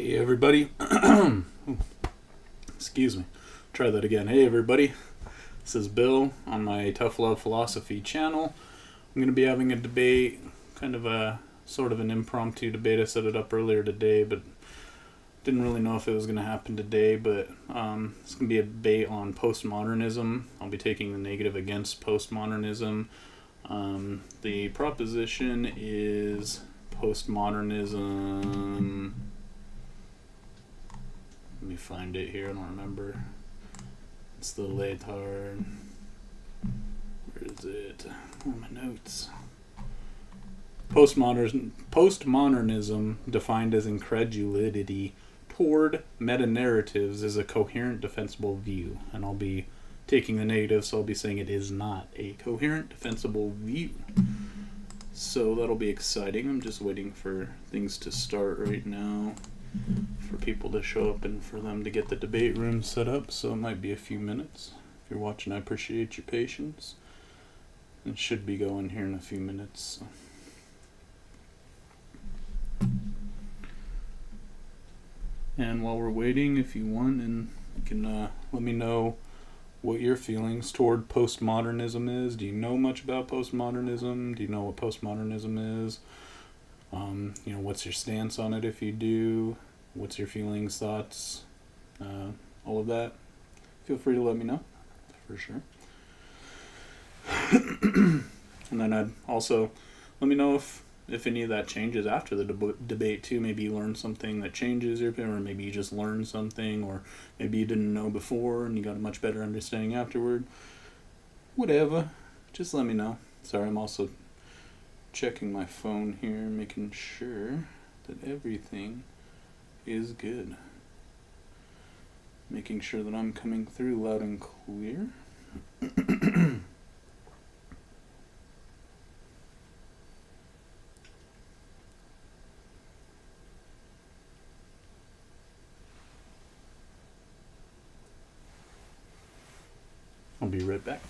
Hey everybody. Excuse me. Try that again. Hey everybody. This is Bill on my Tough Love Philosophy channel. I'm going to be having a debate, kind of a sort of an impromptu debate. I set it up earlier today, but didn't really know if it was going to happen today. But it's going to be a debate on postmodernism. I'll be taking the negative against postmodernism. The proposition is postmodernism. Let me find it here. I don't remember. It's the Lyotard. Where is it? Where are my notes? Postmodernism, defined as incredulity toward metanarratives, is a coherent, defensible view. And I'll be taking the negative, so I'll be saying it is not a coherent, defensible view. So that'll be exciting. I'm just waiting for things to start right now, for people to show up and for them to get the debate room set up, so it might be a few minutes. If you're watching, I appreciate your patience. It should be going here in a few minutes. So. And while we're waiting, if you want, and you can let me know what your feelings toward postmodernism is. Do you know much about postmodernism? Do you know what postmodernism is? What's your stance on it if you do? What's your feelings, thoughts, all of that? Feel free to let me know, for sure. And then I'd also let me know if any of that changes after the debate too. Maybe you learned something that changes your opinion, or maybe you just learned something, or maybe you didn't know before and you got a much better understanding afterward. Whatever, just let me know. Sorry, I'm also checking my phone here, making sure that everything is good. Making sure that I'm coming through loud and clear. I'll be right back.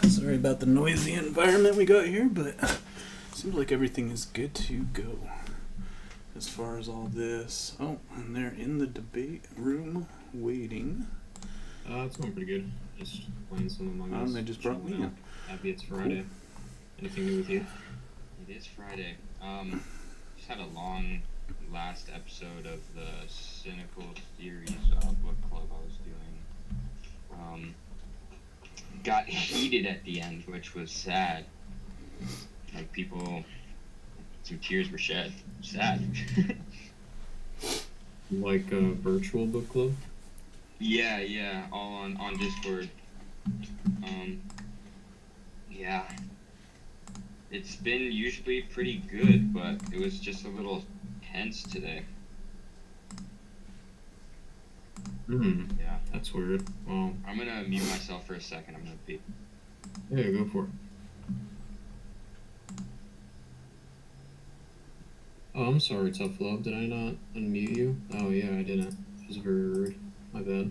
Sorry about the noisy environment we got here, but seems like everything is good to go as far as all this. Oh, and they're in the debate room waiting. It's going pretty good. Just playing some Among Us. They just brought me in. Happy it's Friday. Cool. Anything new with you? It is Friday. Just had a long last episode of the Cynical Theories book club I was doing. Got heated at the end, which was sad. Like some tears were shed. Sad. Like a virtual book club? Yeah, all on Discord. Yeah. It's been usually pretty good, but it was just a little tense today. Yeah. That's weird. Well, I'm gonna mute myself for a second. I'm gonna pee. Yeah, go for it. Oh, I'm sorry, Tough Love. Did I not unmute you? Oh, yeah, I didn't. It was very rude. My bad.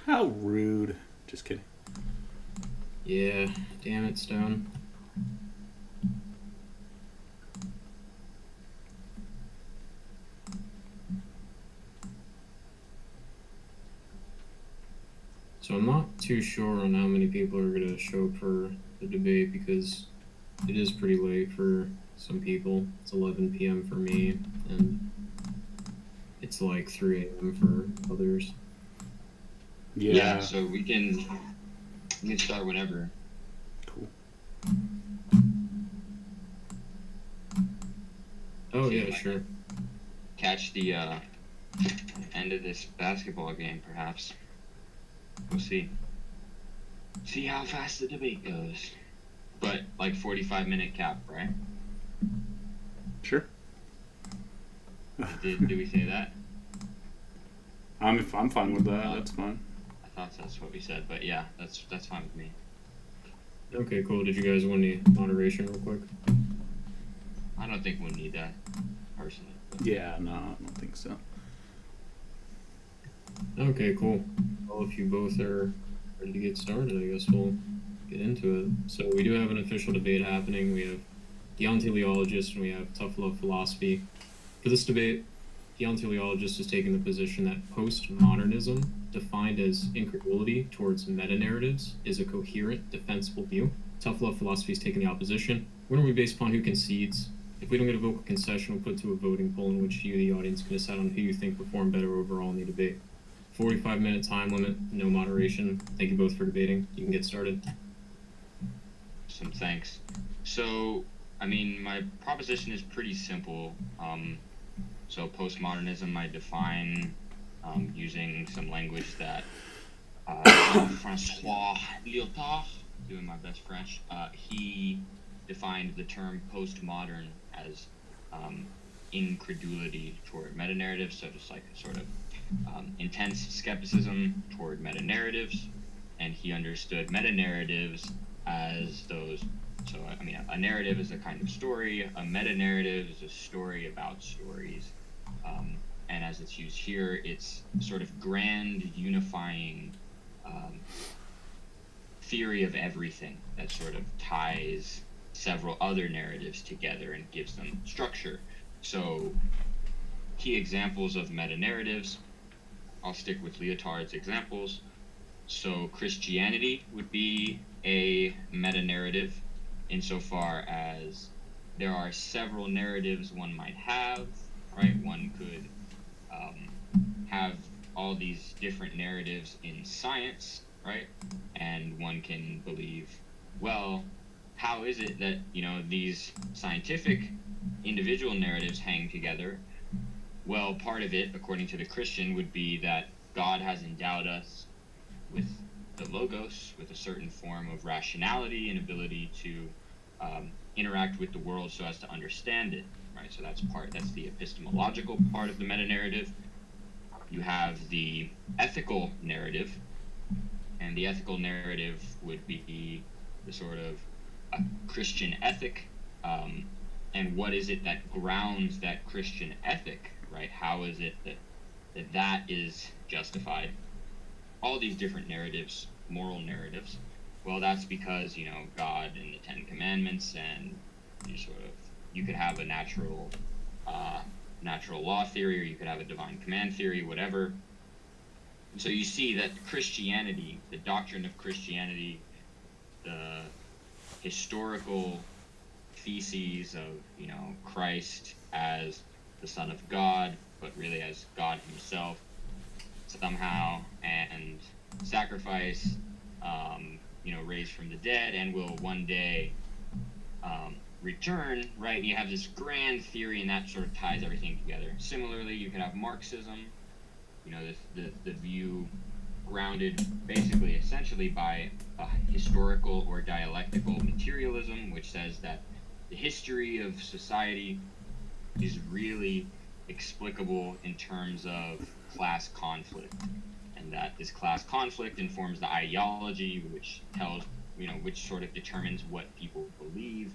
How rude. Just kidding. Yeah, damn it, Stone. So I'm not too sure on how many people are going to show up for the debate because it is pretty late for some people. It's 11 p.m. for me, and it's like 3 a.m. for others. Yeah, so we can start whenever. Cool. Oh, yeah, sure. Catch the end of this basketball game, perhaps. We'll see. See how fast the debate goes. But, like, 45-minute cap, right? Sure. Did we say that? I'm fine with that. That's fine. I thought that's what we said, but yeah, that's fine with me. Okay, cool. Did you guys want any moderation real quick? I don't think we'll need that. personally. Yeah, no, I don't think so. Okay, cool. Well, if you both are ready to get started, I guess we'll get into it. So we do have an official debate happening. We have deontologists and we have tough love philosophy. For this debate, deontologists is taking the position that postmodernism, defined as incredulity towards metanarratives, is a coherent, defensible view. Tough love philosophy is taking the opposition. Winner will be based upon who concedes. If we don't get a vocal concession, we'll put it to a voting poll in which you, the audience, can decide on who you think performed better overall in the debate. 45-minute time limit, no moderation. Thank you both for debating. You can get started. Some thanks. So, I mean, my proposition is pretty simple. So postmodernism I define using some language that Jean-Francois Lyotard, doing my best French, he defined the term postmodern as incredulity toward metanarratives, so just like a sort of intense skepticism toward metanarratives, and he understood metanarratives as those. So, I mean, a narrative is a kind of story. A meta-narrative is a story about stories. And as it's used here, it's sort of grand, unifying theory of everything that sort of ties several other narratives together and gives them structure. So, key examples of meta-narratives, I'll stick with Lyotard's examples. So, Christianity would be a meta-narrative, insofar as there are several narratives one might have, right? One could have all these different narratives in science, right? And one can believe, well, how is it that, these scientific individual narratives hang together? Well, part of it, according to the Christian, would be that God has endowed us with the logos, with a certain form of rationality and ability to interact with the world so as to understand it, right? So that's the epistemological part of the meta-narrative. You have the ethical narrative, and the ethical narrative would be the sort of a Christian ethic, and what is it that grounds that Christian ethic, right? How is it that is justified? All these different narratives, moral narratives, well, that's because, God and the Ten Commandments, and you could have a natural law theory, or you could have a divine command theory, whatever. And so you see that Christianity, the doctrine of Christianity, the historical theses of, Christ as the Son of God, but really as God himself somehow, and sacrifice, raised from the dead, and will one day return, right? And you have this grand theory, and that sort of ties everything together. Similarly, you can have Marxism, the view grounded basically, essentially, by a historical or dialectical materialism, which says that the history of society is really explicable in terms of class conflict, and that this class conflict informs the ideology, which tells, which sort of determines what people believe.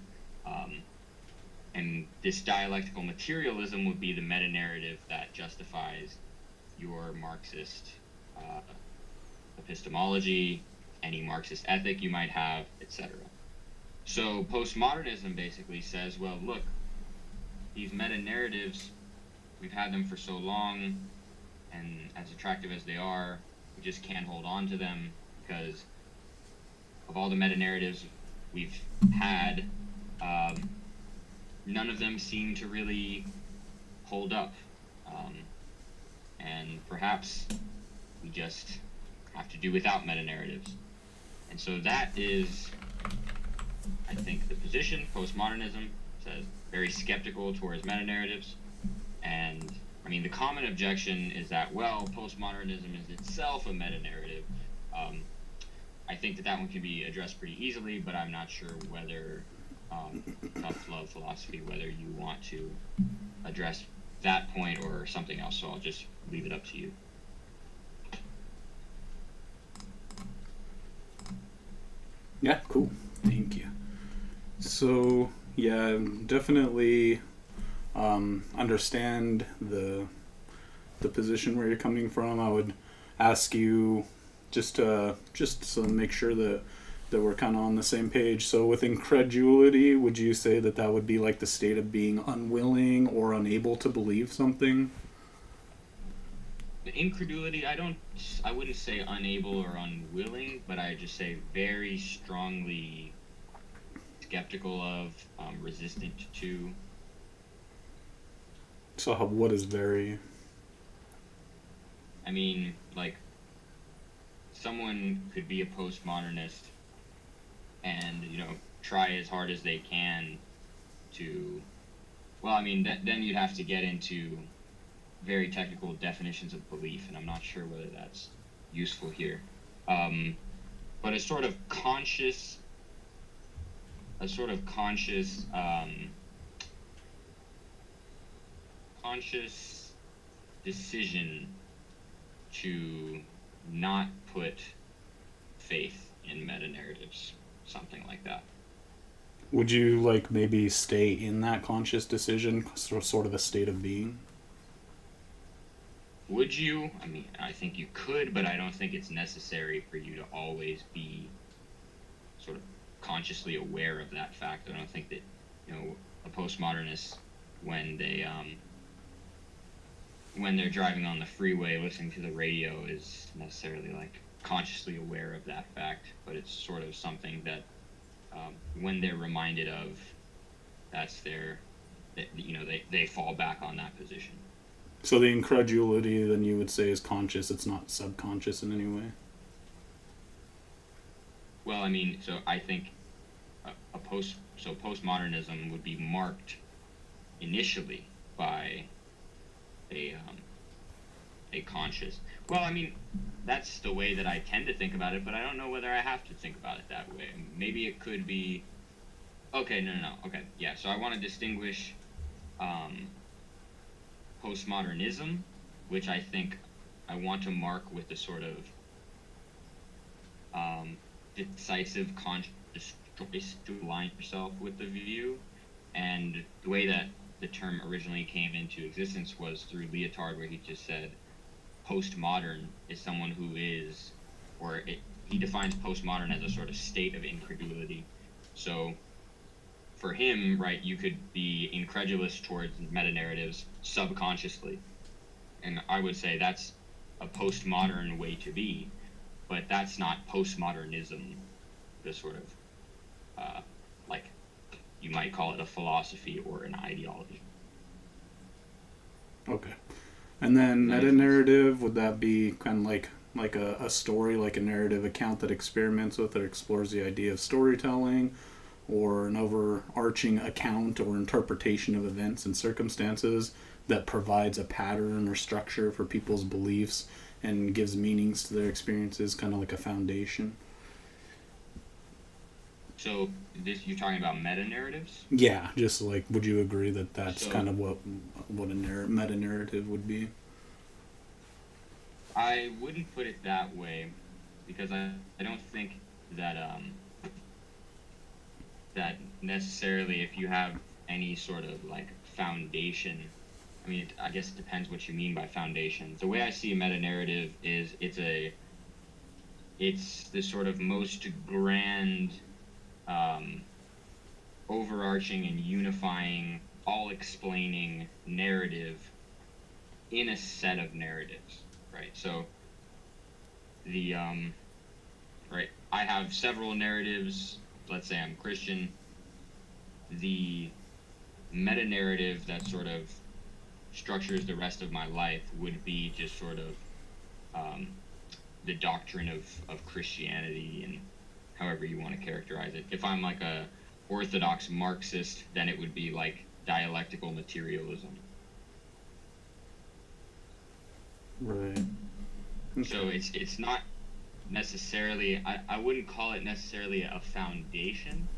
And this dialectical materialism would be the meta-narrative that justifies your Marxist epistemology, any Marxist ethic you might have, etc. So postmodernism basically says, well, look, these meta-narratives, we've had them for so long, and as attractive as they are, we just can't hold on to them because of all the meta-narratives we've had, none of them seem to really hold up. And perhaps we just have to do without meta-narratives. And so that is, I think, the position. Postmodernism says very skeptical towards meta-narratives. And, I mean, the common objection is that, well, postmodernism is itself a meta-narrative. I think that one can be addressed pretty easily, but I'm not sure whether tough love philosophy, whether you want to address that point or something else, so I'll just leave it up to you. Yeah, cool. Thank you. So, yeah, definitely understand the position where you're coming from, I would ask you just to make sure that we're kind of on the same page. So with incredulity, would you say that would be like the state of being unwilling or unable to believe something? The incredulity, I wouldn't say unable or unwilling, but I just say very strongly skeptical of, resistant to. So what is very? I mean, like, someone could be a postmodernist and, try as hard as they can to, well, I mean, then you'd have to get into very technical definitions of belief, and I'm not sure whether that's useful here. But a sort of conscious decision to not put faith in metanarratives, something like that. Would you like maybe stay in that conscious decision, sort of a state of being? Would you? I mean, I think you could, but I don't think it's necessary for you to always be sort of consciously aware of that fact. I don't think that, a postmodernist, when they're driving on the freeway listening to the radio, is necessarily like consciously aware of that fact, but it's sort of something that when they're reminded of, that's they fall back on that position. So the incredulity, then, you would say, is conscious, it's not subconscious in any way? Well, I mean, so I think postmodernism would be marked initially by a conscious. Well, I mean, that's the way that I tend to think about it, but I don't know whether I have to think about it that way. Maybe it could be. Okay, no. Okay, yeah. So I want to distinguish postmodernism, which I think I want to mark with the sort of decisive conscious choice to align yourself with the view. And the way that the term originally came into existence was through Lyotard, where he just said postmodern is someone who is, he defines postmodern as a sort of state of incredulity. So for him, right, you could be incredulous towards metanarratives subconsciously. And I would say that's a postmodern way to be, but that's not postmodernism, the sort of, like, you might call it a philosophy or an ideology. Okay. And then metanarrative, would that be kind of like a story, like a narrative account that experiments with or explores the idea of storytelling, or an overarching account or interpretation of events and circumstances that provides a pattern or structure for people's beliefs and gives meanings to their experiences, kind of like a foundation? So you're talking about meta-narratives? Yeah, just like, would you agree that that's kind of what a meta-narrative would be? I wouldn't put it that way, because I don't think that that necessarily, if you have any sort of like foundation, I mean, I guess it depends what you mean by foundation. The way I see a meta-narrative is it's the sort of most grand, overarching and unifying, all-explaining narrative in a set of narratives, right? So the right, I have several narratives. Let's say I'm Christian. The meta-narrative that sort of structures the rest of my life would be just sort of the doctrine of Christianity, and however you want to characterize it. If I'm like a orthodox Marxist, then it would be like dialectical materialism. Right. Okay. So it's not necessarily, I wouldn't call it necessarily a foundation,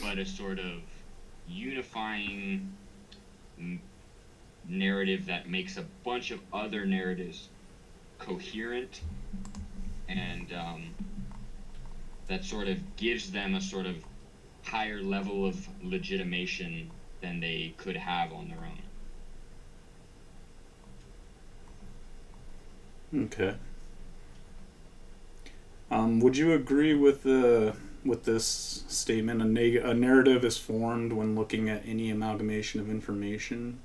but a sort of unifying narrative that makes a bunch of other narratives coherent, and that sort of gives them a sort of higher level of legitimation than they could have on their own. Okay. Would you agree with this statement? A narrative is formed when looking at any amalgamation of information.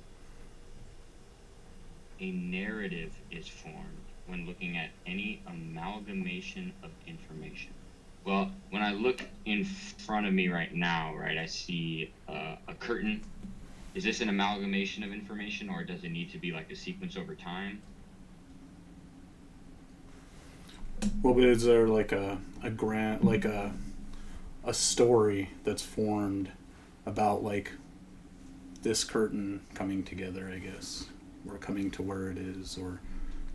A narrative is formed when looking at any amalgamation of information. Well, when I look in front of me right now, right, I see a curtain. Is this an amalgamation of information, or does it need to be like a sequence over time? Well, but is there like a grant, like a story that's formed about like this curtain coming together, I guess, or coming to where it is, or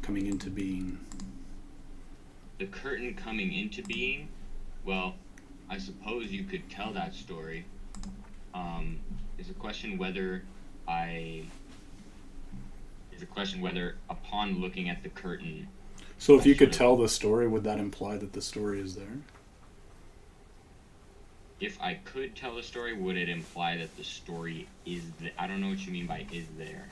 coming into being? The curtain coming into being, well, I suppose you could tell that story. Is a question whether upon looking at the curtain. So if you could tell the story, would that imply that the story is there? If I could tell the story, would it imply that the story is I don't know what you mean by is there.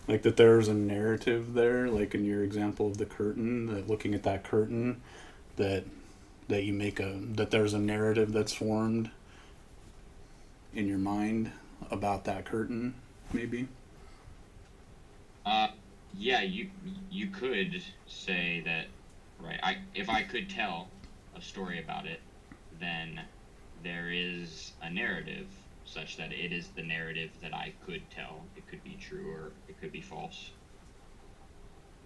Like that there's a narrative there, like in your example of the curtain, that looking at that curtain, that you make that there's a narrative that's formed in your mind about that curtain, maybe? Yeah, you could say that, right? If I could tell a story about it, then there is a narrative such that it is the narrative that I could tell. It could be true or it could be false.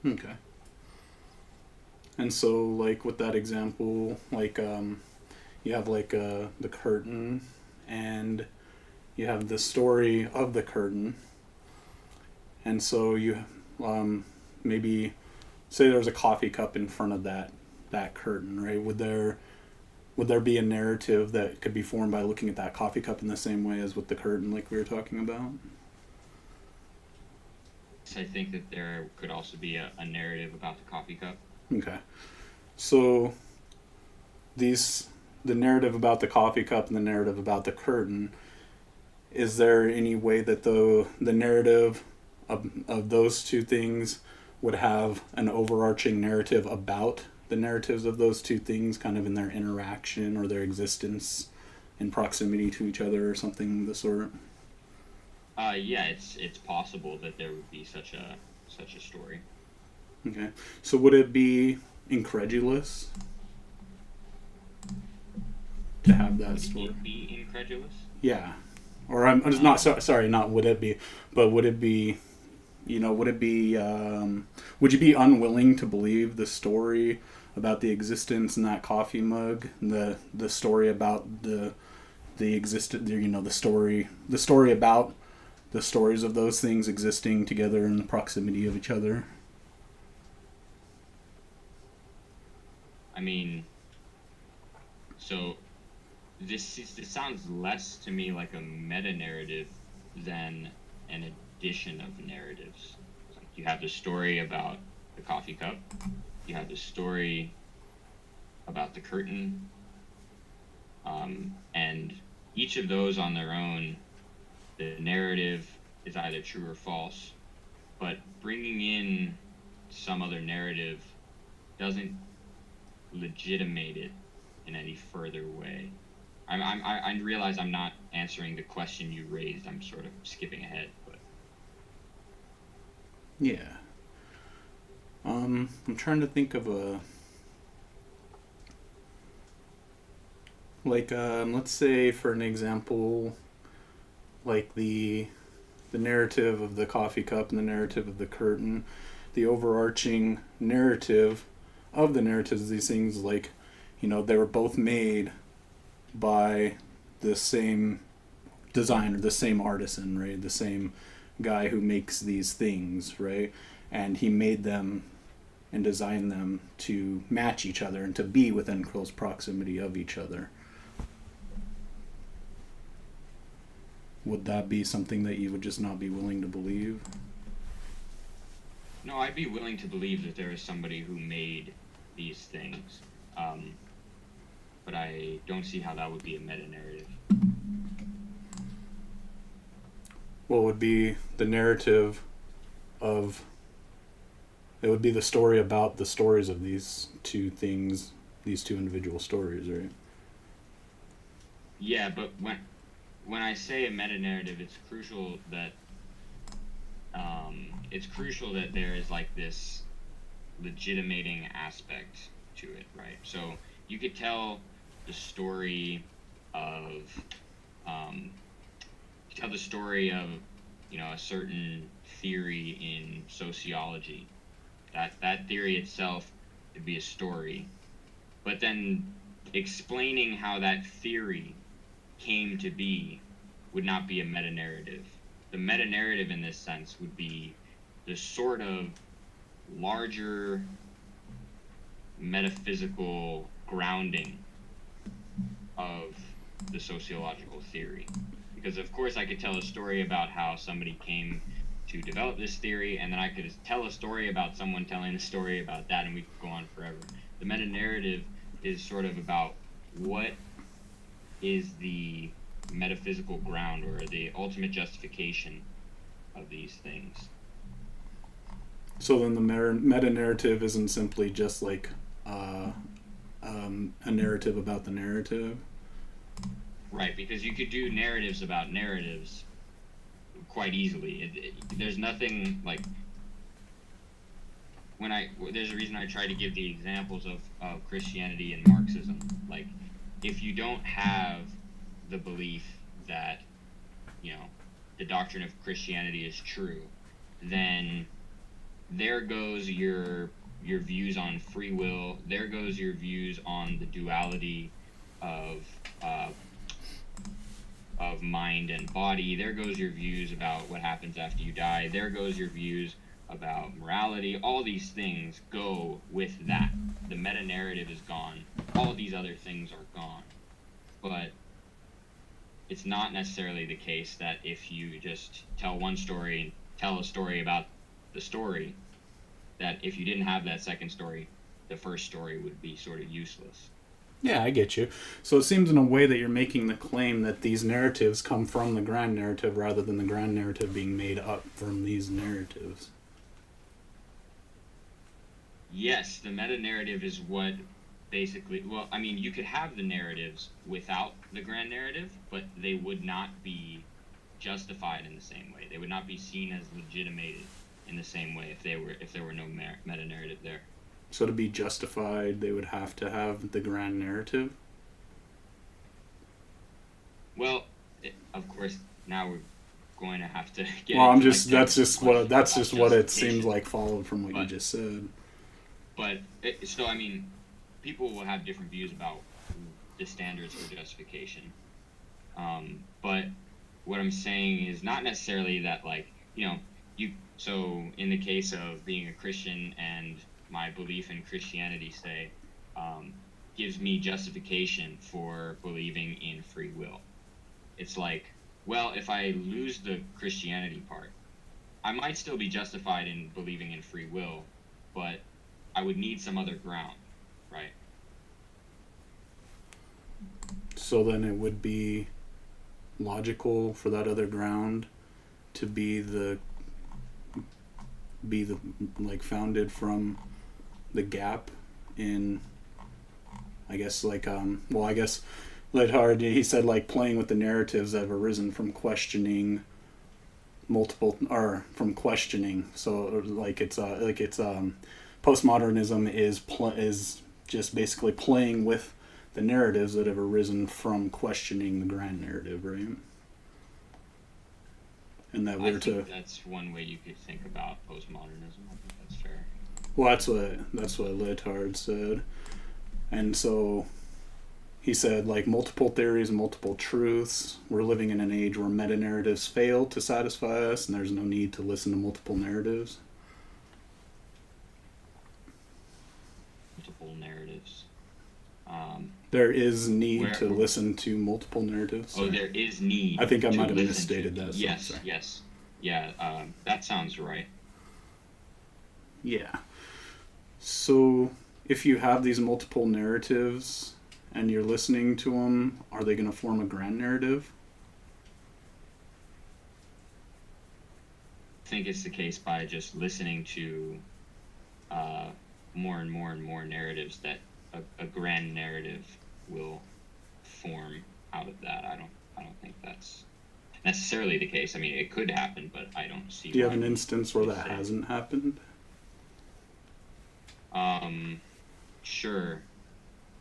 Okay. And so, like with that example, like you have like the curtain, and you have the story of the curtain, and so you maybe say there's a coffee cup in front of that curtain, right? Would there be a narrative that could be formed by looking at that coffee cup in the same way as with the curtain, like we were talking about? I think that there could also be a narrative about the coffee cup. Okay. So the narrative about the coffee cup and the narrative about the curtain, is there any way that the narrative of those two things would have an overarching narrative about the narratives of those two things, kind of in their interaction or their existence in proximity to each other or something of the sort? Yeah, it's possible that there would be such a story. Okay. So would it be incredulous to have that story? Would it be incredulous? Yeah. Or I'm just not sorry, not would it be, but would it be, would it be, would you be unwilling to believe the story about the existence in that coffee mug, the story about the existence, the story about the stories of those things existing together in the proximity of each other? I mean, so this sounds less to me like a meta-narrative than an addition of narratives. Like you have the story about the coffee cup, you have the story about the curtain, and each of those on their own, the narrative is either true or false, but bringing in some other narrative doesn't legitimate it in any further way. I realize I'm not answering the question you raised. I'm sort of skipping ahead, but Yeah. I'm trying to think of let's say for an example, like the narrative of the coffee cup and the narrative of the curtain, the overarching narrative of the narratives of these things, like, they were both made by the same designer, the same artisan, right? The same guy who makes these things, right? And he made them and designed them to match each other and to be within close proximity of each other. Would that be something that you would just not be willing to believe? no, I'd be willing to believe that there is somebody who made these things, but I don't see how that would be a meta-narrative. What would be the narrative of It would be the story about the stories of these two things, these two individual stories, right? Yeah, but when I say a meta-narrative, it's crucial that there is like this legitimating aspect to it, right? So you could tell the story of a certain theory in sociology. That theory itself would be a story, but then explaining how that theory came to be would not be a meta-narrative. The meta-narrative in this sense would be the sort of larger metaphysical grounding of the sociological theory. Because of course I could tell a story about how somebody came to develop this theory, and then I could tell a story about someone telling a story about that, and we could go on forever. The meta-narrative is sort of about what is the metaphysical ground or the ultimate justification of these things. So then the meta-narrative isn't simply just like a narrative about the narrative? Right, because you could do narratives about narratives quite easily. There's nothing like there's a reason I try to give the examples of Christianity and Marxism. Like, if you don't have the belief that, the doctrine of Christianity is true, then there goes your views on free will. There goes your views on the duality of mind and body. There goes your views about what happens after you die. There goes your views about morality. All these things go with that. The meta-narrative is gone. All these other things are gone. But it's not necessarily the case that if you just tell one story and tell a story about the story, that if you didn't have that second story, the first story would be sort of useless. Yeah, I get you. So it seems in a way that you're making the claim that these narratives come from the grand narrative rather than the grand narrative being made up from these narratives. Yes, the meta-narrative is what basically... Well, I mean, you could have the narratives without the grand narrative, but they would not be justified in the same way. They would not be seen as legitimated in the same way if there were no meta-narrative there. So to be justified, they would have to have the grand narrative? Well, of course, now we're going to have to get well, into, that's just what it seems like followed from what you just said. But, so, I mean, people will have different views about the standards for justification. But what I'm saying is not necessarily that, so in the case of being a Christian and my belief in Christianity, say, gives me justification for believing in free will. It's like, well, if I lose the Christianity part, I might still be justified in believing in free will, but I would need some other ground, right? So then it would be logical for that other ground to be the founded from the gap in, I guess, Lyotard, he said, playing with the narratives that have arisen from questioning from questioning. So it's postmodernism is just basically playing with the narratives that have arisen from questioning the grand narrative, right? And that I think that's one way you could think about postmodernism. I think that's fair. Well, that's what Lyotard said. And so he said, multiple theories, multiple truths. We're living in an age where meta-narratives fail to satisfy us, and there's no need to listen to multiple narratives. Multiple narratives. There is need to listen to multiple narratives. Oh, there is need. I think I might have misstated that. Yes, yes. Yeah, that sounds right. Yeah. So if you have these multiple narratives and you're listening to them, are they going to form a grand narrative? I think it's the case by just listening to more and more and more narratives that a grand narrative will form out of that. I don't think that's necessarily the case. I mean, it could happen, but I don't see. Do you have an instance where that hasn't happened? Sure.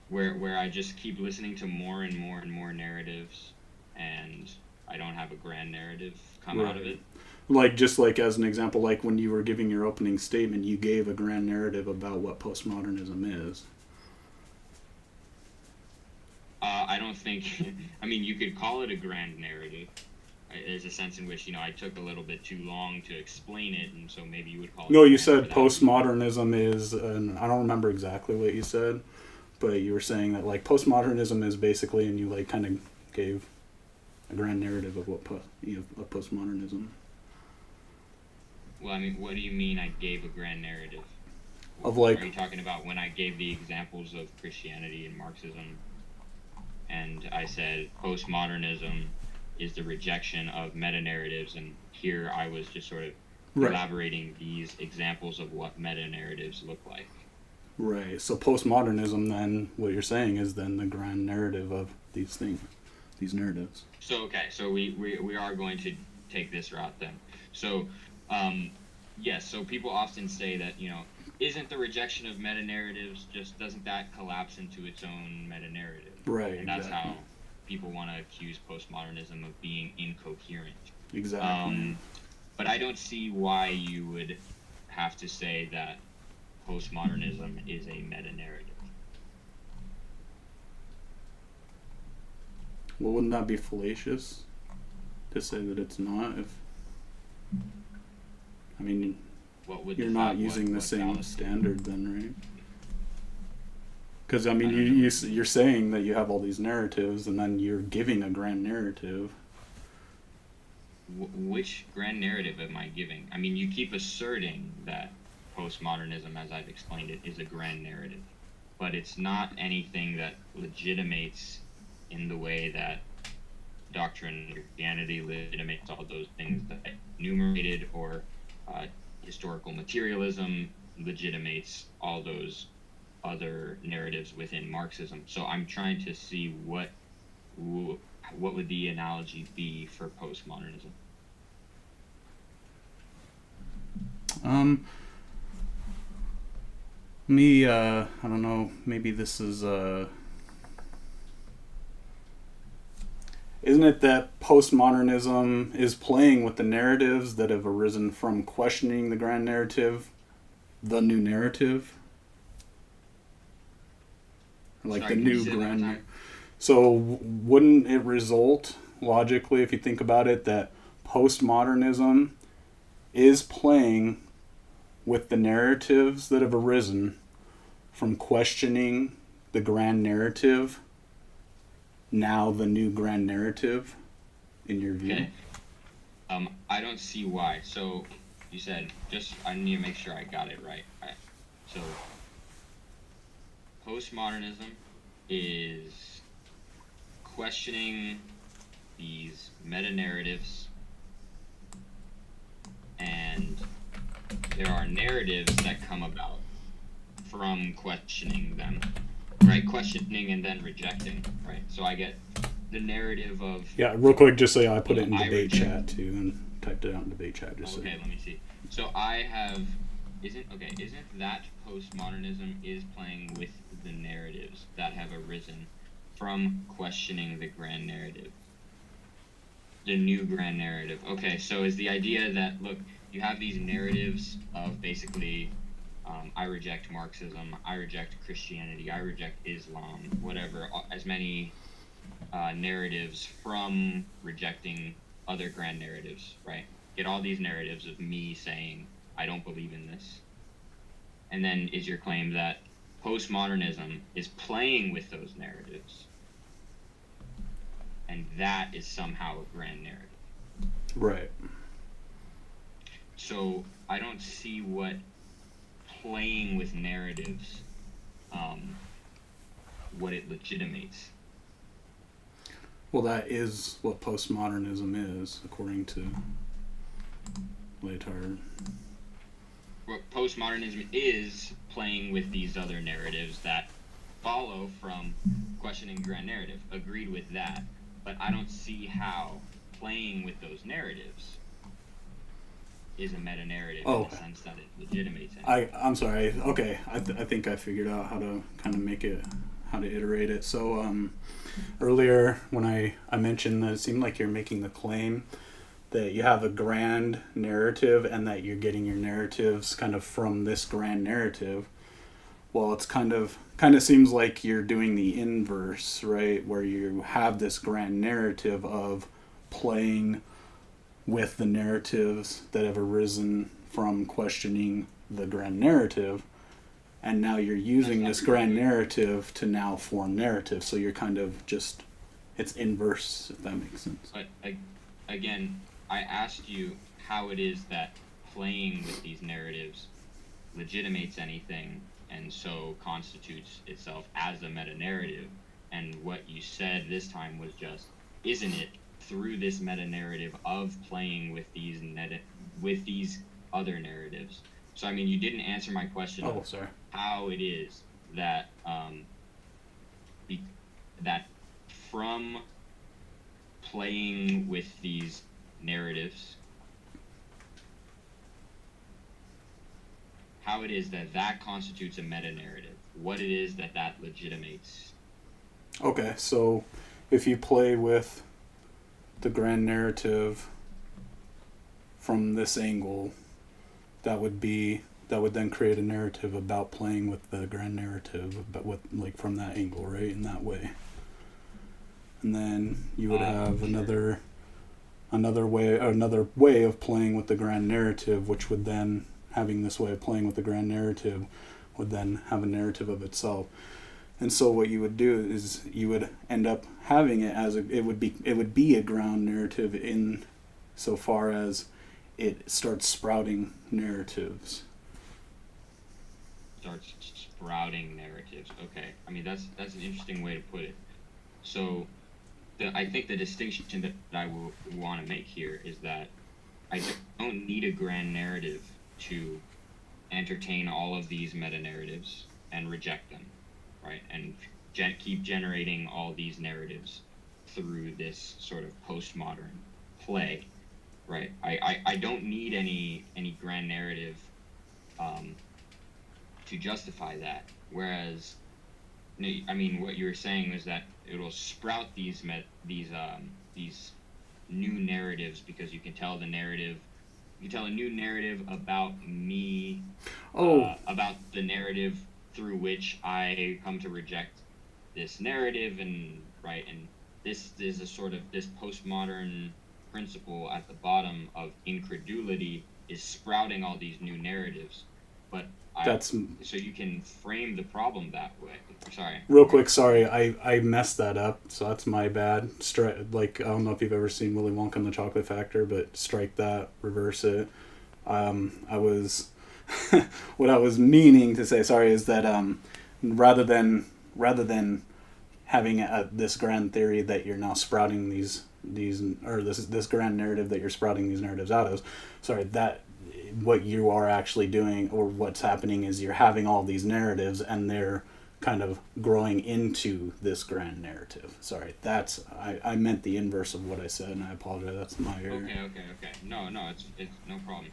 Where I just keep listening to more and more and more narratives, and I don't have a grand narrative come out of it. Like, just like as an example, like when you were giving your opening statement, you gave a grand narrative about what postmodernism is. I don't think, I mean, you could call it a grand narrative. There's a sense in which, I took a little bit too long to explain it, and so maybe you would call it... No, you said postmodernism is, and I don't remember exactly what you said, but you were saying that, like, postmodernism is basically, and you, like, kind of gave a grand narrative of what of postmodernism. Well, I mean, what do you mean I gave a grand narrative? Of, like... Are you talking about when I gave the examples of Christianity and Marxism, and I said postmodernism is the rejection of meta-narratives, and here I was just sort of elaborating these examples of what meta-narratives look like. Right. So postmodernism, then, what you're saying is then the grand narrative of these things, these narratives. So, okay, so we are going to take this route then. So, yes, so people often say that, isn't the rejection of meta-narratives doesn't that collapse into its own meta-narrative? Right, and that's exactly. how people want to accuse postmodernism of being incoherent. Exactly. But I don't see why you would have to say that postmodernism is a meta-narrative. Well, wouldn't that be fallacious to say that it's not? You're not using the same standard then, right? Because, you're saying that you have all these narratives, and then you're giving a grand narrative. Which grand narrative am I giving? I mean, you keep asserting that postmodernism, as I've explained it, is a grand narrative. But it's not anything that legitimates in the way that doctrine and Christianity legitimates all those things that I enumerated, or historical materialism legitimates all those other narratives within Marxism. So I'm trying to see what would the analogy be for postmodernism. I don't know, maybe this is isn't it that postmodernism is playing with the narratives that have arisen from questioning the grand narrative, the new narrative? Like the new grand... So wouldn't it result, logically, if you think about it, that postmodernism is playing with the narratives that have arisen from questioning the grand narrative, now the new grand narrative, in your view? Okay. I don't see why. So you said, I need to make sure I got it right. So postmodernism is questioning these meta-narratives, and there are narratives that come about from questioning them, right? Questioning and then rejecting, right? So I get the narrative of... Yeah, real quick, just so I put it in debate chat too, and typed it out in debate chat. Okay, let me see. So I have... Isn't that postmodernism is playing with the narratives that have arisen from questioning the grand narrative, the new grand narrative? Okay, so is the idea that, look, you have these narratives of basically, I reject Marxism, I reject Christianity, I reject Islam, whatever, as many narratives from rejecting other grand narratives, right? Get all these narratives of me saying, I don't believe in this. And then is your claim that postmodernism is playing with those narratives, and that is somehow a grand narrative? Right. So I don't see what playing with narratives, what it legitimates. Well, that is what postmodernism is, according to Lyotard. what postmodernism is playing with these other narratives that follow from questioning the grand narrative. Agreed with that, but I don't see how playing with those narratives is a meta-narrative in the sense that it legitimates anything. I'm sorry. Okay, I think I figured out how to kind of make it, how to iterate it. So earlier when I mentioned that it seemed like you're making the claim that you have a grand narrative and that you're getting your narratives kind of from this grand narrative. Well, it's kind of seems like you're doing the inverse, right? Where you have this grand narrative of playing with the narratives that have arisen from questioning the grand narrative, and now you're using this grand narrative to now form narrative. So you're kind of just, it's inverse, if that makes sense. But again, I asked you how it is that playing with these narratives legitimates anything and so constitutes itself as a meta-narrative. And what you said this time was just, isn't it through this meta-narrative of playing with these other narratives? So, I mean, you didn't answer my question of sorry. How it is that that from playing with these narratives, how it is that constitutes a meta-narrative, what it is that legitimates. Okay, so if you play with the grand narrative from this angle, that would then create a narrative about playing with the grand narrative, but with, like, from that angle, right, in that way. And then you would have another way of playing with the grand narrative, which would then, having this way of playing with the grand narrative, would then have a narrative of itself. And so what you would do is you would end up having it as it would be a ground narrative in so far as it starts sprouting narratives. Starts sprouting narratives. Okay, I mean that's an interesting way to put it. So, I think the distinction that I will want to make here is that I don't need a grand narrative to entertain all of these meta-narratives and reject them, right? And keep generating all these narratives through this sort of postmodern play, right? I don't need any grand narrative to justify that. Whereas, I mean, what you were saying is that it will sprout these new narratives because you can tell the narrative. You can tell a new narrative about me, about the narrative through which I come to reject this narrative, and this is a sort of this postmodern principle at the bottom of incredulity is sprouting all these new narratives, but so you can frame the problem that way. Sorry. Real quick, sorry, I messed that up, so that's my bad. I don't know if you've ever seen Willy Wonka and the Chocolate Factory, but strike that, reverse it. I was what I was meaning to say, sorry, is that rather than having this grand theory that you're now sprouting these or this grand narrative that you're sprouting these narratives out of, sorry, that what you are actually doing, or what's happening, is you're having all these narratives and they're kind of growing into this grand narrative. Sorry, I meant the inverse of what I said, and I apologize. That's my error. Okay. No, it's no problem.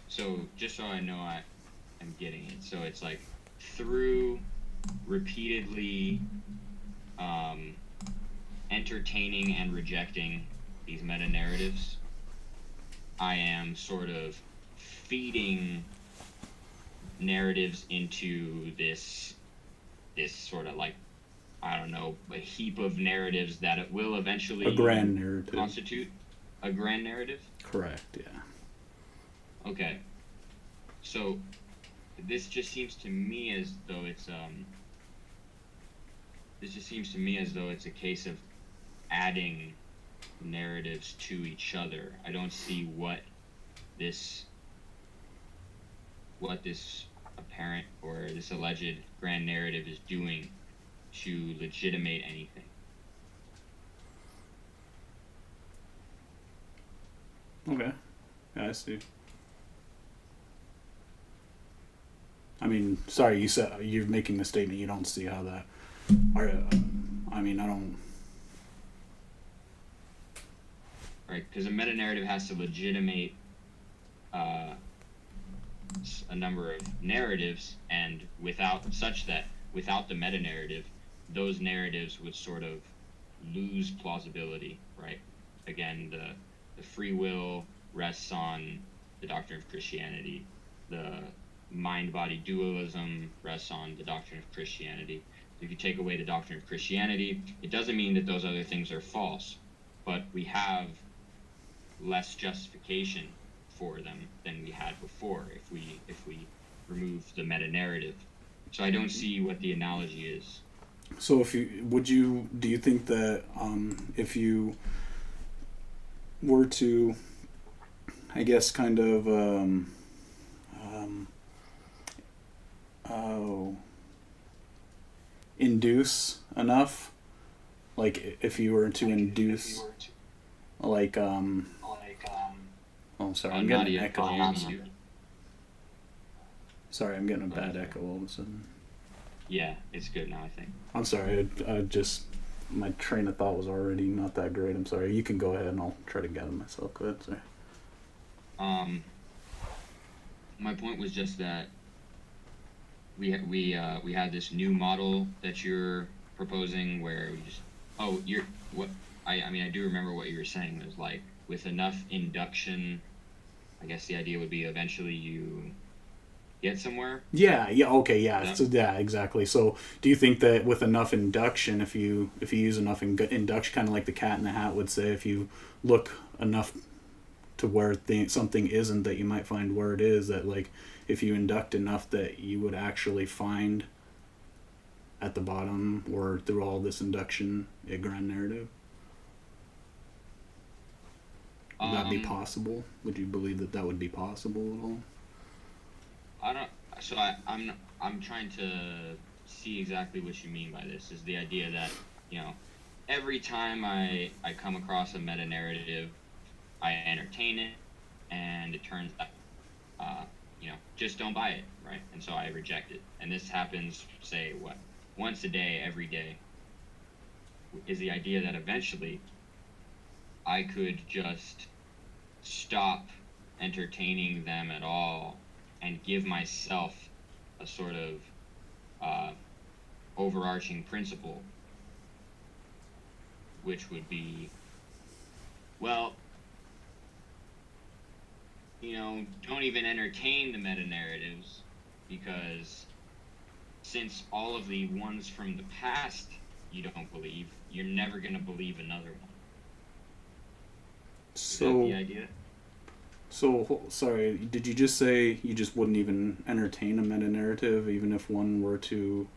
So just so I know I'm getting it. So it's like through repeatedly entertaining and rejecting these meta-narratives, I am sort of feeding narratives into this sort of, like, I don't know, a heap of narratives that it will eventually a grand narrative constitute a grand narrative. Correct. Yeah. Okay. So this just seems to me as though it's a case of adding narratives to each other. I don't see what this apparent or this alleged grand narrative is doing to legitimate anything. Okay. Yeah, I see. I mean, sorry, you're making a statement. You don't see how that. I mean, I don't. Right, because a meta-narrative has to legitimate a number of narratives, and without the meta-narrative, those narratives would sort of lose plausibility, right? Again, the free will rests on the doctrine of Christianity. The mind-body dualism rests on the doctrine of Christianity. If you take away the doctrine of Christianity, it doesn't mean that those other things are false, but we have less justification for them than we had before if we remove the meta-narrative. So I don't see what the analogy is. So do you think that if you were to, I guess, kind of induce enough, like if you were to induce, like oh, sorry, I'm getting an echo. Sorry, I'm getting a bad echo all of a sudden. Yeah, it's good now, I think. I'm sorry, I just, my train of thought was already not that great. I'm sorry. You can go ahead and I'll try to gather myself. Go ahead, sorry. My point was just that we had this new model that you're proposing where we just, I mean, I do remember what you were saying. It was like, with enough induction, I guess the idea would be eventually you get somewhere. Yeah, okay, yeah. So, yeah, exactly. So do you think that with enough induction, if you use enough induction, kind of like the Cat in the Hat would say, if you look enough to where something isn't, that you might find where it is, that like if you induct enough that you would actually find at the bottom, or through all this induction, a grand narrative? Would that be possible? Would you believe that would be possible at all? I don't. So I'm trying to see exactly what you mean by this. Is the idea that, every time I come across a meta narrative, I entertain it, and it turns out, just don't buy it, right? And so I reject it. And this happens, say, once a day, every day. Is the idea that eventually I could just stop entertaining them at all and give myself a sort of overarching principle, which would be, well, don't even entertain the meta-narratives, because since all of the ones from the past you don't believe, you're never going to believe another one. Is that the idea? So, sorry, did you just say you just wouldn't even entertain a meta-narrative, even if one were to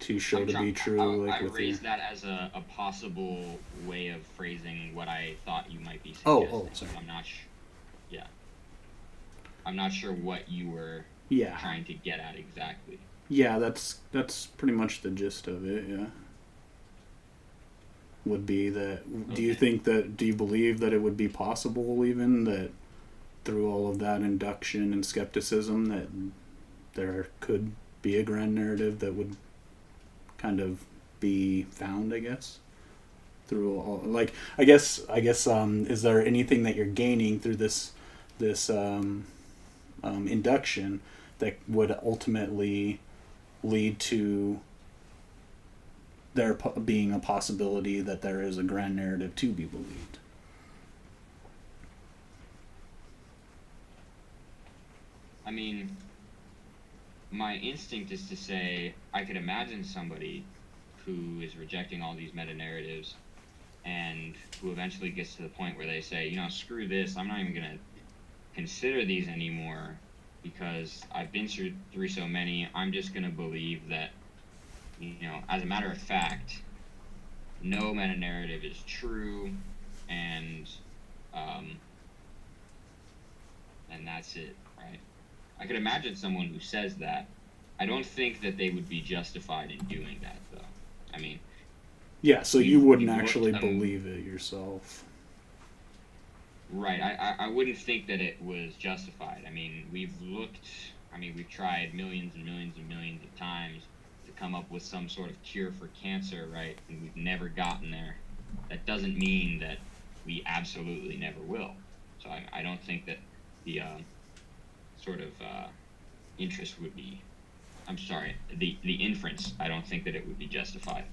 show to be true? I raised that as a possible way of phrasing what I thought you might be suggesting. Oh, sorry. I'm not sure what you were trying to get at exactly. Yeah, that's pretty much the gist of it, yeah. Would be that, okay. Do you believe that it would be possible even that through all of that induction and skepticism that there could be a grand narrative that would kind of be found, I guess? Through all, like, I guess, is there anything that you're gaining through this induction that would ultimately lead to there being a possibility that there is a grand narrative to be believed? I mean, my instinct is to say I could imagine somebody who is rejecting all these meta-narratives and who eventually gets to the point where they say, screw this, I'm not even going to consider these anymore because I've been through so many. I'm just going to believe that, as a matter of fact, no meta-narrative is true, and that's it, right? I could imagine someone who says that. I don't think that they would be justified in doing that, though. I mean... Yeah, so you wouldn't actually believe it yourself. Right, I wouldn't think that it was justified. I mean, we've looked I mean, we've tried millions and millions and millions of times to come up with some sort of cure for cancer, right? And we've never gotten there. That doesn't mean that we absolutely never will. So I don't think that the sort of interest would be, I'm sorry, the inference, I don't think that it would be justified.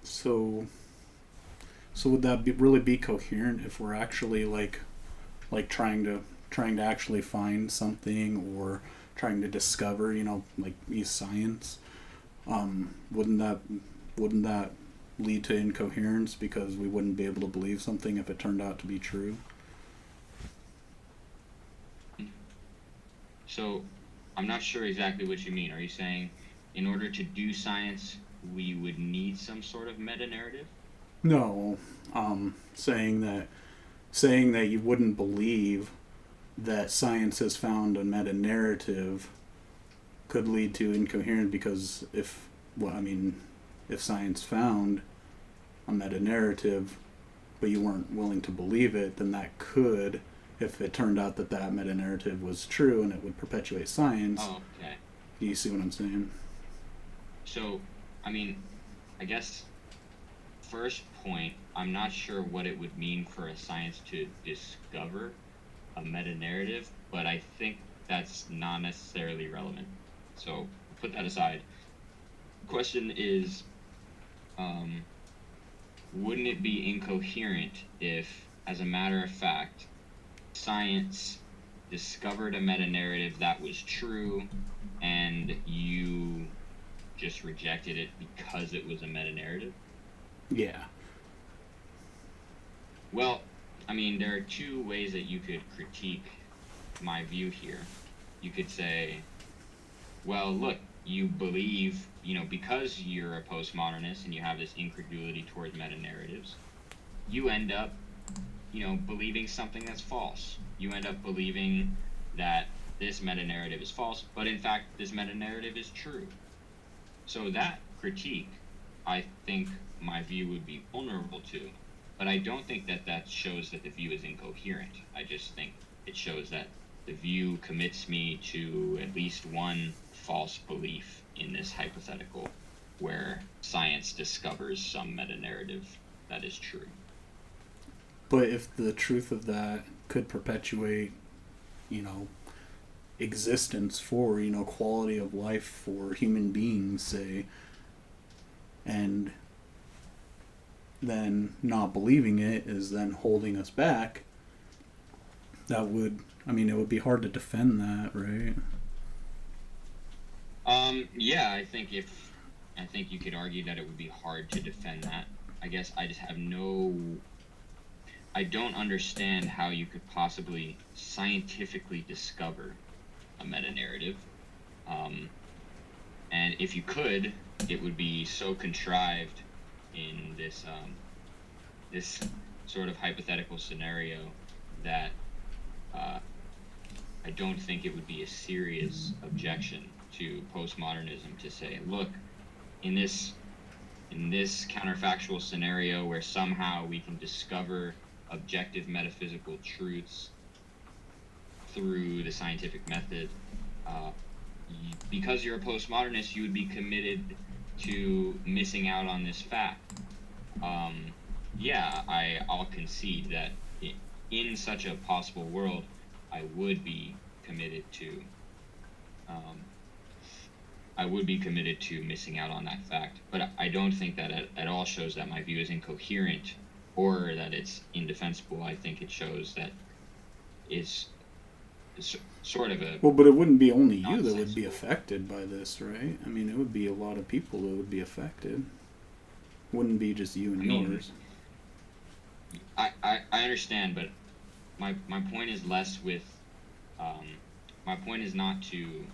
So would that really be coherent if we're actually like trying to actually find something or trying to discover, like use science? Wouldn't that lead to incoherence because we wouldn't be able to believe something if it turned out to be true? So I'm not sure exactly what you mean. Are you saying in order to do science, we would need some sort of meta-narrative? No, saying that you wouldn't believe that science has found a meta-narrative could lead to incoherence because if science found a meta-narrative but you weren't willing to believe it, then that could, if it turned out that meta-narrative was true and it would perpetuate science. Oh, okay. Do you see what I'm saying? So, I guess first point, I'm not sure what it would mean for a science to discover a meta-narrative, but I think that's not necessarily relevant. So put that aside. The question is, wouldn't it be incoherent if, as a matter of fact, science discovered a meta-narrative that was true and you just rejected it because it was a meta-narrative? Yeah. Well, there are two ways that you could critique my view here. You could say, well, look, you believe, because you're a postmodernist and you have this incredulity towards meta-narratives, you end up, believing something that's false. You end up believing that this meta-narrative is false, but in fact, this meta-narrative is true. So that critique, I think my view would be vulnerable to, but I don't think that shows that the view is incoherent. I just think it shows that the view commits me to at least one false belief in this hypothetical where science discovers some meta-narrative that is true. But if the truth of that could perpetuate, existence for, quality of life for human beings, say, and then not believing it is then holding us back, that would, it would be hard to defend that, right? Yeah, I think you could argue that it would be hard to defend that. I guess I just have I don't understand how you could possibly scientifically discover a meta-narrative. And if you could, it would be so contrived in this sort of hypothetical scenario that I don't think it would be a serious objection to postmodernism to say, look, in this counterfactual scenario where somehow we can discover objective metaphysical truths through the scientific method, because you're a postmodernist, you would be committed to missing out on this fact. I'll concede that in such a possible world, I would be committed to missing out on that fact. But I don't think that at all shows that my view is incoherent or that it's indefensible. I think it shows that it's sort of a... Well, but it wouldn't be only you that would be affected by this, right? It would be a lot of people that would be affected. It wouldn't be just you and yours. I understand, but my point is less with... my point is not to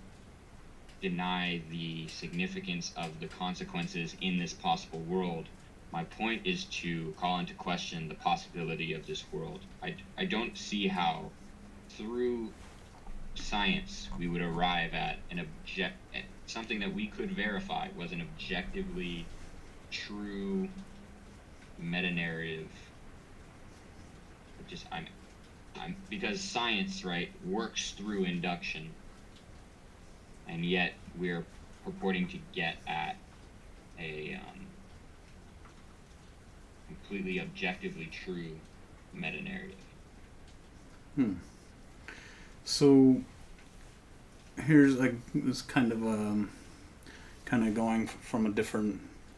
deny the significance of the consequences in this possible world. My point is to call into question the possibility of this world. I don't see how through science we would arrive at something that we could verify was an objectively true meta-narrative just I'm because science, right, works through induction, and yet we're purporting to get at a completely objectively true meta-narrative. So here's like this kind of going from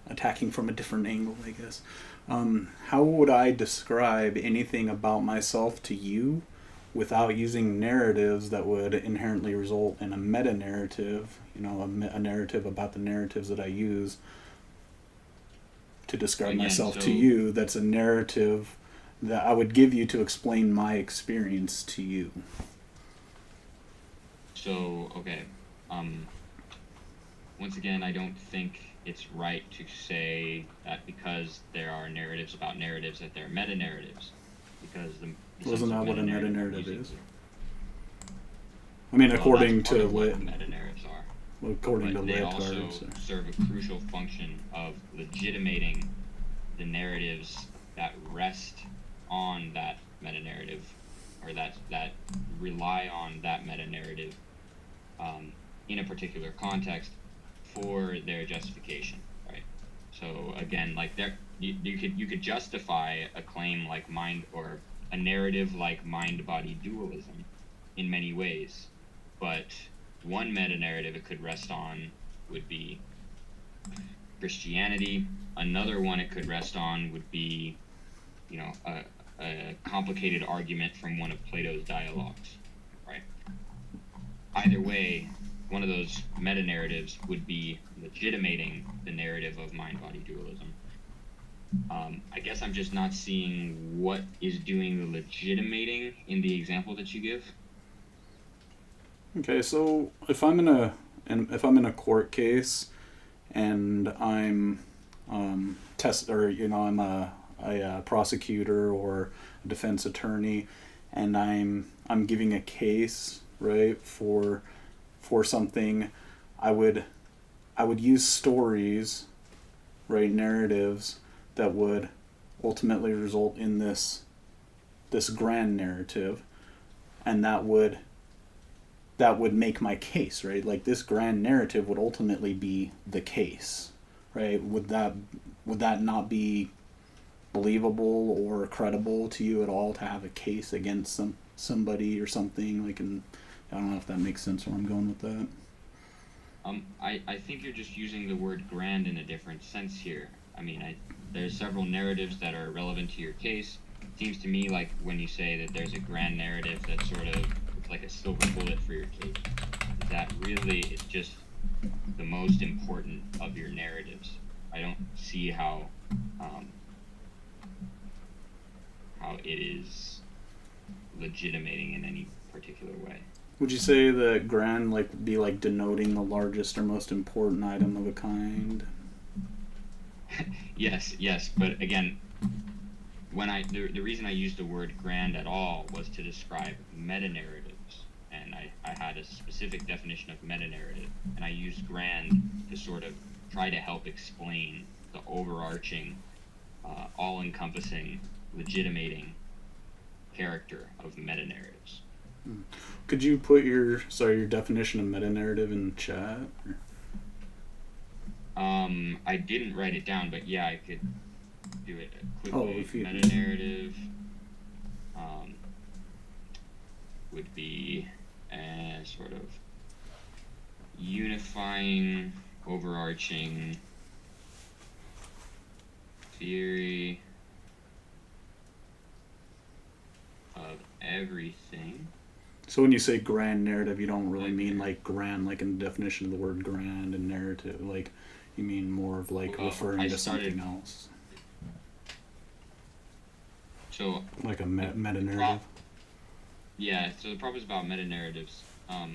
attacking from a different angle, I guess. How would I describe anything about myself to you without using narratives that would inherently result in a meta-narrative, a narrative about the narratives that I use to describe myself to you? That's a narrative that I would give you to explain my experience to you. So, okay. Once again, I don't think it's right to say that because there are narratives about narratives that they're meta-narratives. Because Wasn't that what a meta-narrative is? I mean, according to what meta-narratives are. According to Lyotard. They also serve a crucial function of legitimating the narratives that rest on that meta-narrative, or that rely on that meta-narrative in a particular context for their justification, right? So again, like you could justify a claim like mind, or a narrative like mind-body dualism in many ways, but one meta-narrative it could rest on would be Christianity. Another one it could rest on would be, a complicated argument from one of Plato's dialogues, right? Either way, one of those meta-narratives would be legitimating the narrative of mind-body dualism. I guess I'm just not seeing what is doing the legitimating in the example that you give. Okay, so if I'm in a court case and I'm I'm a prosecutor or a defense attorney, and I'm giving a case, right, for something, I would use stories, right, narratives that would ultimately result in this grand narrative, and that would make my case, right? Like, this grand narrative would ultimately be the case, right? Would that not be believable or credible to you at all, to have a case against somebody or something? Like, and I don't know if that makes sense where I'm going with that. I think you're just using the word grand in a different sense here. I mean, there's several narratives that are relevant to your case. It seems to me like when you say that there's a grand narrative that's sort of like a silver bullet for your case, that really is just the most important of your narratives. I don't see how it is legitimating in any particular way. Would you say that grand would be like denoting the largest or most important item of a kind? Yes, but again, when the reason I used the word grand at all was to describe meta-narratives, and I had a specific definition of meta-narrative, and I used grand to sort of try to help explain the overarching, all-encompassing, legitimating character of meta-narratives. Could you put your definition of meta-narrative in chat? I didn't write it down, but yeah, I could do it quickly. Meta-narrative would be a sort of unifying, overarching theory of everything. So when you say grand narrative, you don't really mean like grand, like in the definition of the word grand and narrative. Like, you mean more of like referring to something else. So like a meta-narrative. Yeah, so the problem is about meta-narratives. So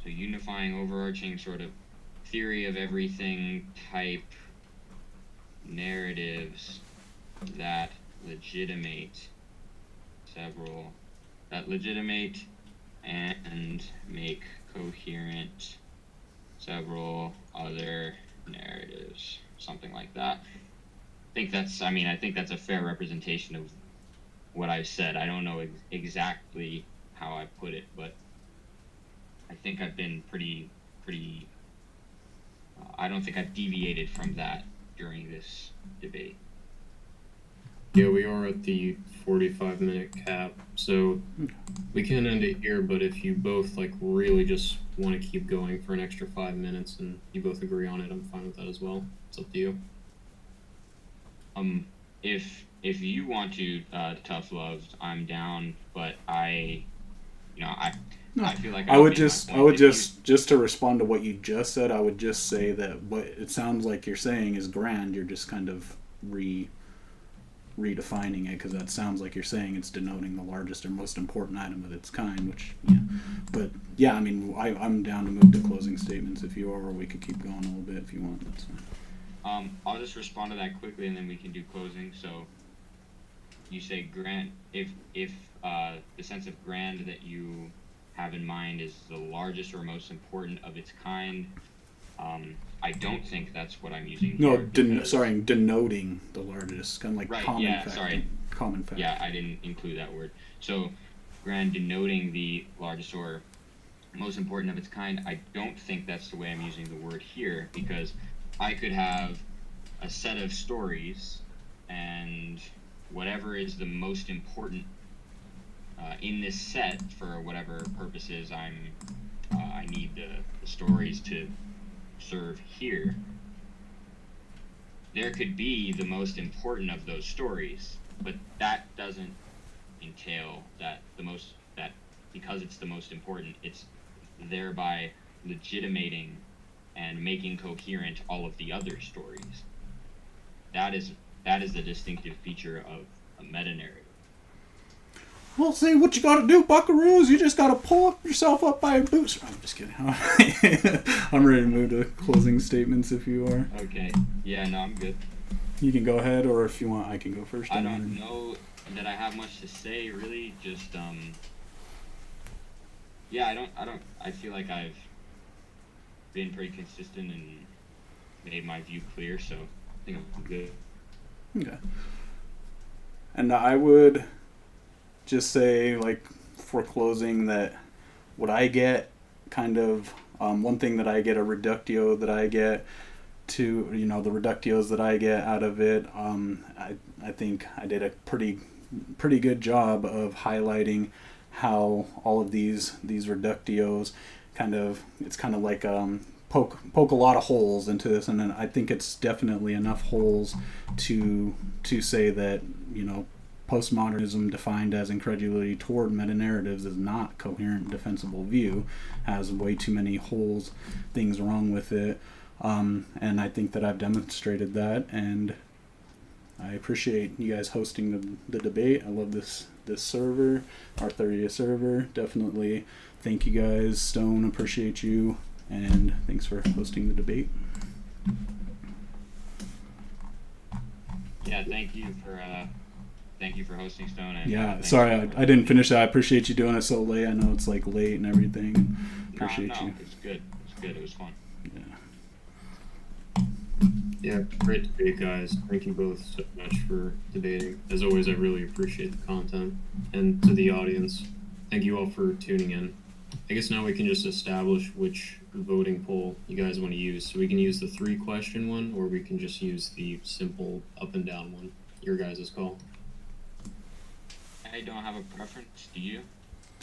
unifying, overarching sort of theory of everything type narratives that legitimate and make coherent several other narratives, something like that. I think that's a fair representation of what I've said. I don't know exactly how I put it, but I think I've been pretty. I don't think I've deviated from that during this debate. Yeah, we are at the 45-minute cap, so we can end it here, but if you both like really just want to keep going for an extra 5 minutes and you both agree on it, I'm fine with that as well. It's up to you. If you want to tough love, I'm down, but I feel like I would just to respond to what you just said, I would just say that what it sounds like you're saying is grand. You're just kind of redefining it, because that sounds like you're saying it's denoting the largest or most important item of its kind, which, yeah. But, yeah, I mean, I'm down to move to closing statements if you are, or we could keep going a little bit if you want. That's fine. I'll just respond to that quickly, and then we can do closing. So, you say grand, if the sense of grand that you have in mind is the largest or most important of its kind, I don't think that's what I'm using. No, denoting the largest, kind of like right, common yeah, fact. Sorry. Common fact. Yeah, I didn't include that word. So, grand denoting the largest or most important of its kind, I don't think that's the way I'm using the word here, because I could have a set of stories, and whatever is the most important in this set for whatever purposes I need the stories to serve here, there could be the most important of those stories, but that doesn't entail that because it's the most important, it's thereby legitimating and making coherent all of the other stories. That is the distinctive feature of a meta-narrative. Well, see, what you gotta do, buckaroos, you just gotta pull yourself up by your boots. I'm just kidding. I'm ready to move to closing statements if you are. Okay. Yeah, no, I'm good. You can go ahead, or if you want, I can go first. I don't know that I have much to say, really. Just, yeah, I feel like I've been pretty consistent and made my view clear, so I think I'm good. Okay. And I would just say, like, for closing, that what I get kind of, one thing that I get, a reductio that I get to, the reductios that I get out of it, I think I did a pretty good job of highlighting how all of these reductios it's kind of like poke a lot of holes into this, and then I think it's definitely enough holes to say that, postmodernism defined as incredulity toward metanarratives is not coherent, defensible view, has way too many holes, things wrong with it, and I think that I've demonstrated that, and I appreciate you guys hosting the debate. I love this server, our 30th server. Definitely thank you guys. Stone, appreciate you, and thanks for hosting the debate. Yeah, thank you for hosting, Stone. And yeah, sorry I didn't finish that. I appreciate you doing it so late. I know it's like late and everything. Appreciate you. It's good. It was fun. Yeah, great debate, guys. Thank you both so much for debating. As always, I really appreciate the content. And to the audience, thank you all for tuning in. I guess now we can just establish which voting poll you guys want to use. So we can use the 3-question one, or we can just use the simple up and down one. Your guys' call. I don't have a preference. Do you?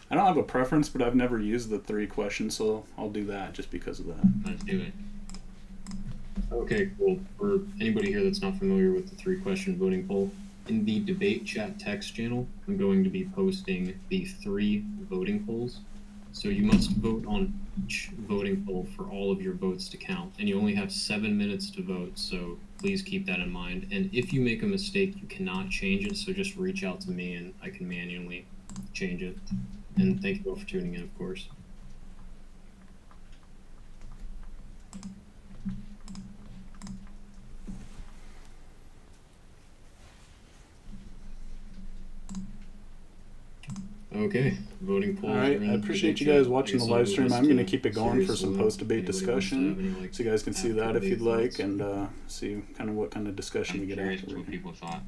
I don't have a preference, but I've never used the 3 questions, so I'll do that just because of that. Let's do it. Okay, cool. For anybody here that's not familiar with the 3-question voting poll, in the debate chat text channel, I'm going to be posting the 3 voting polls. So you must vote on each voting poll for all of your votes to count, and you only have 7 minutes to vote, so please keep that in mind. And if you make a mistake, you cannot change it, so just reach out to me and I can manually change it. And thank you all for tuning in, of course. Okay, voting polls. All right, I appreciate you guys watching the live stream. I'm going to keep it going for some post-debate discussion, so you guys can see that if you'd like, and see kind of what kind of discussion we get curious after. what people thought.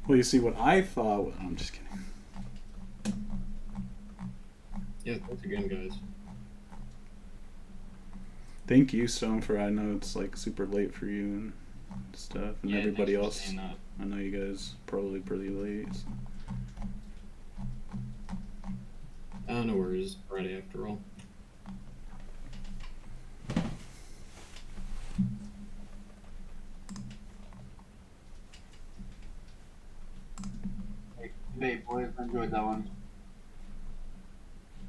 Well, you see what I thought. I'm just kidding. Yeah, thanks again, guys. Thank you, Stone, for I know it's like super late for you and stuff, and Yeah, everybody thanks for else. staying up. I know you guys probably pretty late. So. No worries. It's Friday after all. Hey, boys, enjoyed that one.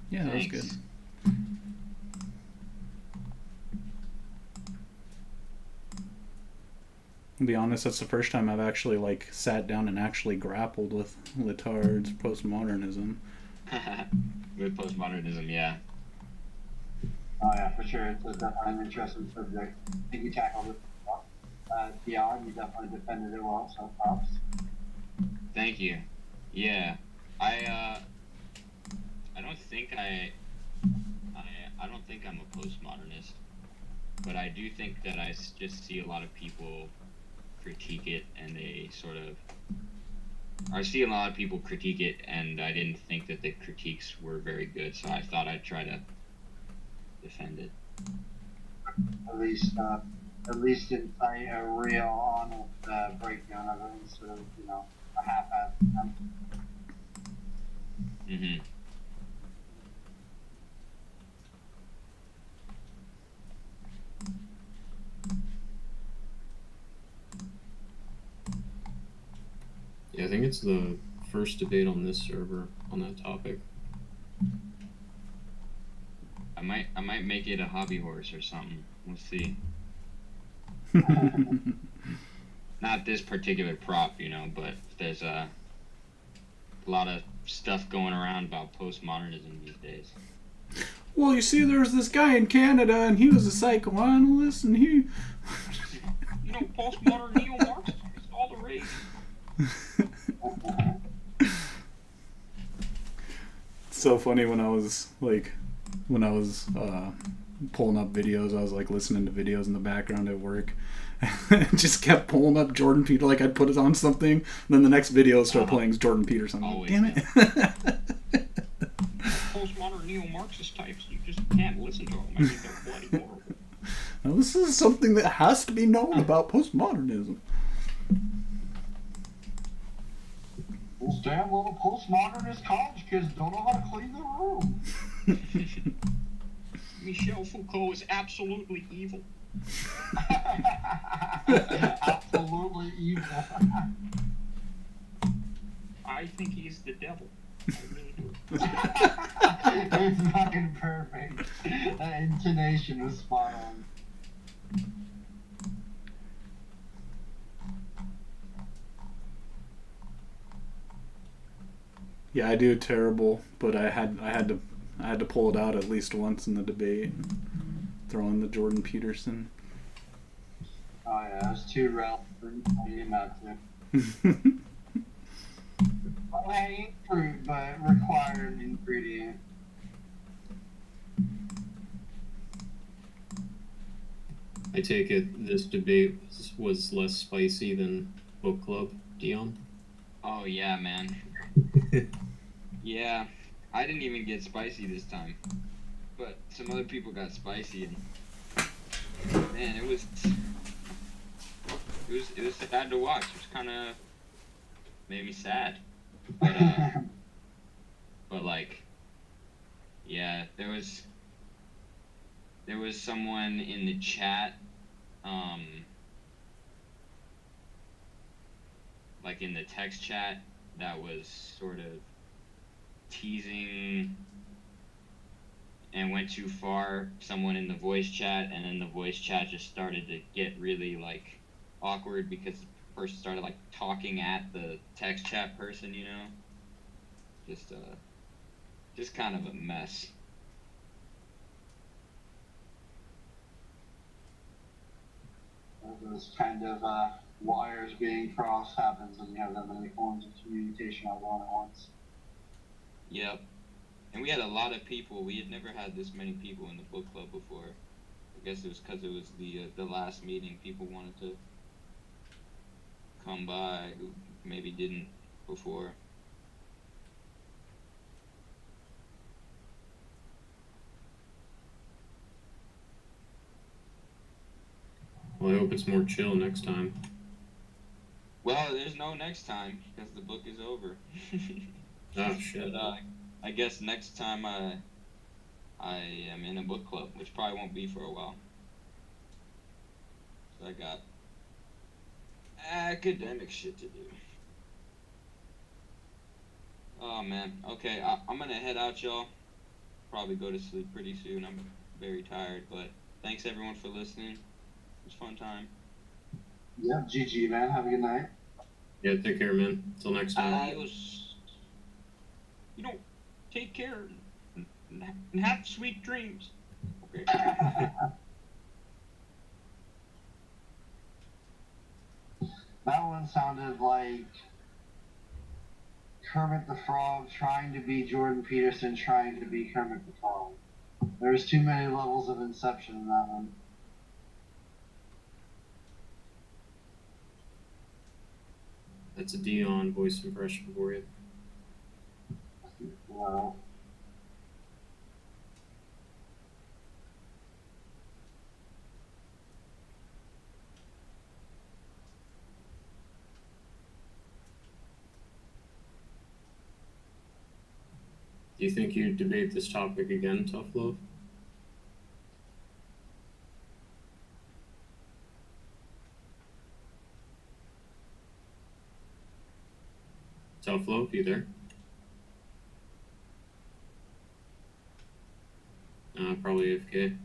Yeah, that was Thanks. good. To be honest, that's the first time I've actually like sat down and actually grappled with Lyotard's postmodernism. With postmodernism, yeah. Oh yeah, for sure. It's definitely an interesting subject. I think you tackled it well. Dion, you definitely defended it well, so props. Thank you. Yeah, I don't think I don't think I'm a postmodernist, but I do think that just see a lot of people critique it, and they sort of. I see a lot of people critique it, and I didn't think that the critiques were very good, so I thought I'd try to defend it. At least incite a real, honest breakdown of it instead of a half-assed attempt. Mm-hmm. Yeah, I think it's the first debate on this server on that topic. I might make it a hobby horse or something. We'll see. Not this particular prop, but there's a lot of stuff going around about postmodernism these days. Well, you see, there was this guy in Canada, and he was a psychoanalyst, and he. Postmodern neo-Marxism is all the rage. It's so funny when I was pulling up videos, I was like listening to videos in the background at work. Just kept pulling up Jordan Peter, like I'd put it on something, and then the next video start playing Jordan Peterson. Always, Damn it. Postmodern neo-Marxist types, you just can't listen to them. I think they're bloody horrible. Now, this is something that has to be known about postmodernism. Those damn little postmodernist college kids don't know how to clean their room. Michel Foucault is absolutely evil. Absolutely evil. I think he's the devil. I really do. It's fucking perfect. That intonation was spot on. Yeah, I do terrible, but I had to pull it out at least once in the debate. Throw in the Jordan Peterson. Oh yeah, it's too relevant. I didn't have to. Low-hanging fruit, but required ingredient. I take it this debate was less spicy than book club, Dion? Oh yeah, man. Yeah, I didn't even get spicy this time, but some other people got spicy, and man, it was sad to watch. It was kind of made me sad, but like, yeah, there was someone in the chat, like in the text chat, that was sort of teasing and went too far, someone in the voice chat, and then the voice chat just started to get really like awkward because the person started like talking at the text chat person, just kind of a mess. Those kind of wires being crossed happens when you have that many forms of communication all going at once. Yep. And we had a lot of people. We had never had this many people in the book club before. I guess it was because it was the last meeting. People wanted to come by. maybe didn't before. Well, I hope it's more chill next time. Well, there's no next time because the book is over. Oh, shit. But I guess next time I am in a book club, which probably won't be for a while. So I got academic shit to do. Oh man. Okay, I'm gonna head out, y'all. Probably go to sleep pretty soon. I'm very tired, but thanks everyone for listening. It was a fun time. Yep, GG, man. Have a good night. Yeah, take care, man. Until next time. Adios. You know, take care and have sweet dreams. Okay. That one sounded like Kermit the Frog trying to be Jordan Peterson trying to be Kermit the Frog. There's too many levels of Inception in that one. That's a Dion voice impression for you. Wow. Do you think you'd debate this topic again, Tough Love? Tough Love, you there? Probably AFK.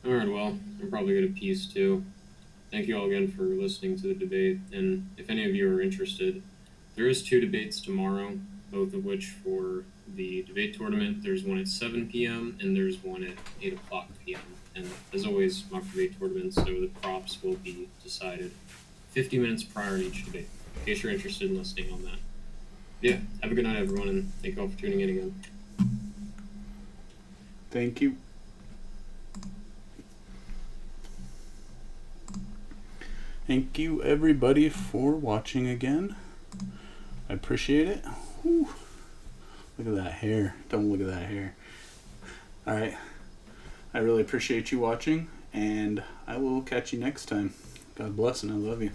Alright, well, I'm probably going to peace too. Thank you all again for listening to the debate, and if any of you are interested, there is 2 debates tomorrow, both of which for the debate tournament. There's one at 7 p.m. and there's one at 8 o'clock p.m. And as always, mock debate tournaments, so the props will be decided 50 minutes prior to each debate, in case you're interested in listening on that. Yeah, have a good night, everyone, and thank you all for tuning in again. Thank you. Thank you, everybody, for watching again. I appreciate it. Whew. Look at that hair. Don't look at that hair. Alright. I really appreciate you watching, and I will catch you next time. God bless, and I love you.